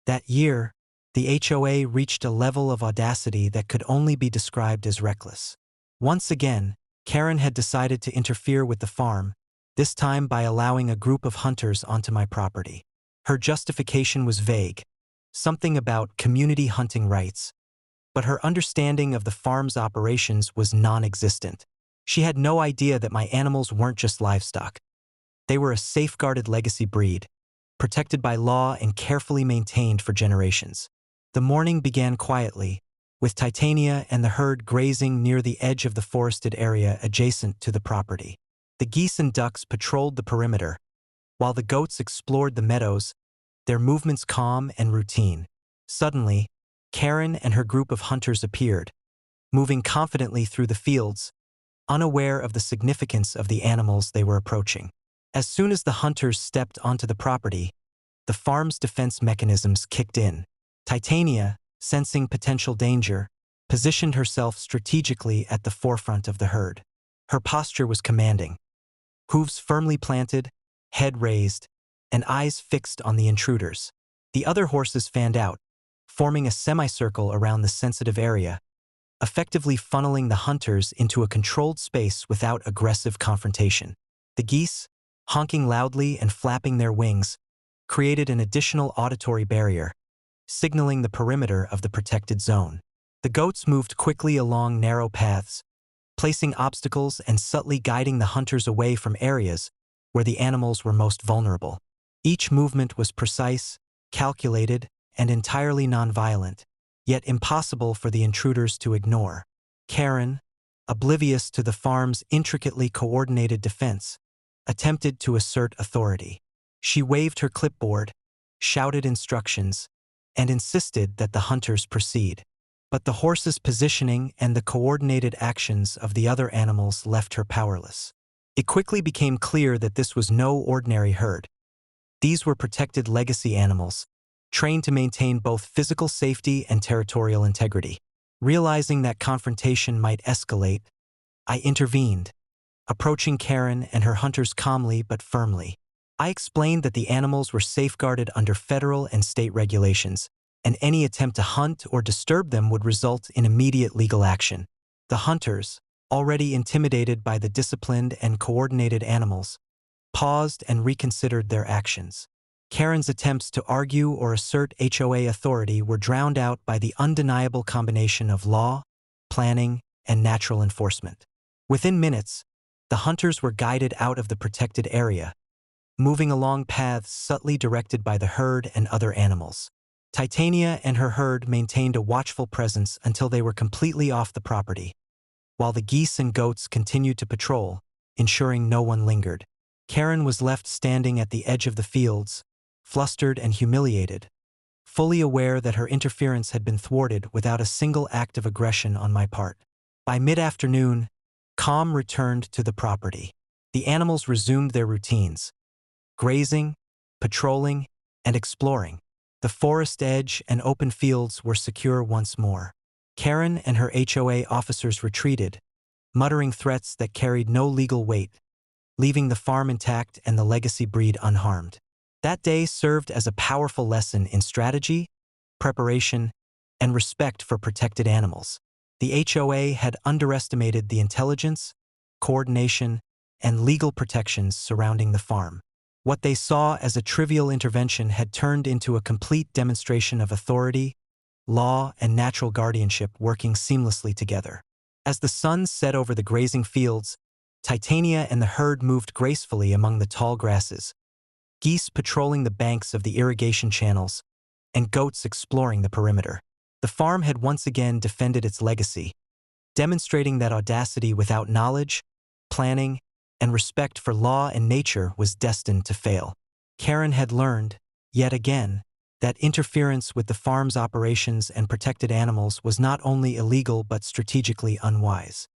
That year, the HOA reached a level of audacity that could only be described as reckless. Once again, Karen had decided to interfere with the farm, this time by allowing a group of hunters onto my property. Her justification was vague, something about community hunting rights, but her understanding of the farm's operations was non-existent. She had no idea that my animals weren't just livestock. They were a safeguarded legacy breed, protected by law and carefully maintained for generations. The morning began quietly, with Titania and the herd grazing near the edge of the forested area adjacent to the property. The geese and ducks patrolled the perimeter, while the goats explored the meadows, their movements calm and routine. Suddenly, Karen and her group of hunters appeared, moving confidently through the fields, unaware of the significance of the animals they were approaching. As soon as the hunters stepped onto the property, the farm's defense mechanisms kicked in. Titania, sensing potential danger, positioned herself strategically at the forefront of the herd. Her posture was commanding, hooves firmly planted, head raised, and eyes fixed on the intruders. The other horses fanned out, forming a semicircle around the sensitive area, effectively funneling the hunters into a controlled space without aggressive confrontation. The geese, honking loudly and flapping their wings, created an additional auditory barrier, signaling the perimeter of the protected zone. The goats moved quickly along narrow paths, placing obstacles and subtly guiding the hunters away from areas where the animals were most vulnerable. Each movement was precise, calculated, and entirely nonviolent, yet impossible for the intruders to ignore. Karen, oblivious to the farm's intricately coordinated defense, attempted to assert authority. She waved her clipboard, shouted instructions, and insisted that the hunters proceed. But the horse's positioning and the coordinated actions of the other animals left her powerless. It quickly became clear that this was no ordinary herd. These were protected legacy animals, trained to maintain both physical safety and territorial integrity. Realizing that confrontation might escalate, I intervened, approaching Karen and her hunters calmly but firmly. I explained that the animals were safeguarded under federal and state regulations, and any attempt to hunt or disturb them would result in immediate legal action. The hunters, already intimidated by the disciplined and coordinated animals, paused and reconsidered their actions. Karen's attempts to argue or assert HOA authority were drowned out by the undeniable combination of law, planning, and natural enforcement. Within minutes, the hunters were guided out of the protected area, moving along paths subtly directed by the herd and other animals. Titania and her herd maintained a watchful presence until they were completely off the property, while the geese and goats continued to patrol, ensuring no one lingered. Karen was left standing at the edge of the fields, flustered and humiliated, fully aware that her interference had been thwarted without a single act of aggression on my part. By mid-afternoon, calm returned to the property. The animals resumed their routines, grazing, patrolling, and exploring. The forest edge and open fields were secure once more. Karen and her HOA officers retreated, muttering threats that carried no legal weight, leaving the farm intact and the legacy breed unharmed. That day served as a powerful lesson in strategy, preparation, and respect for protected animals. The HOA had underestimated the intelligence, coordination, and legal protections surrounding the farm. What they saw as a trivial intervention had turned into a complete demonstration of authority, law, and natural guardianship working seamlessly together. As the sun set over the grazing fields, Titania and the herd moved gracefully among the tall grasses, geese patrolling the banks of the irrigation channels, and goats exploring the perimeter. The farm had once again defended its legacy, demonstrating that audacity without knowledge, planning, and respect for law and nature was destined to fail. Karen had learned, yet again, that interference with the farm's operations and protected animals was not only illegal but strategically unwise.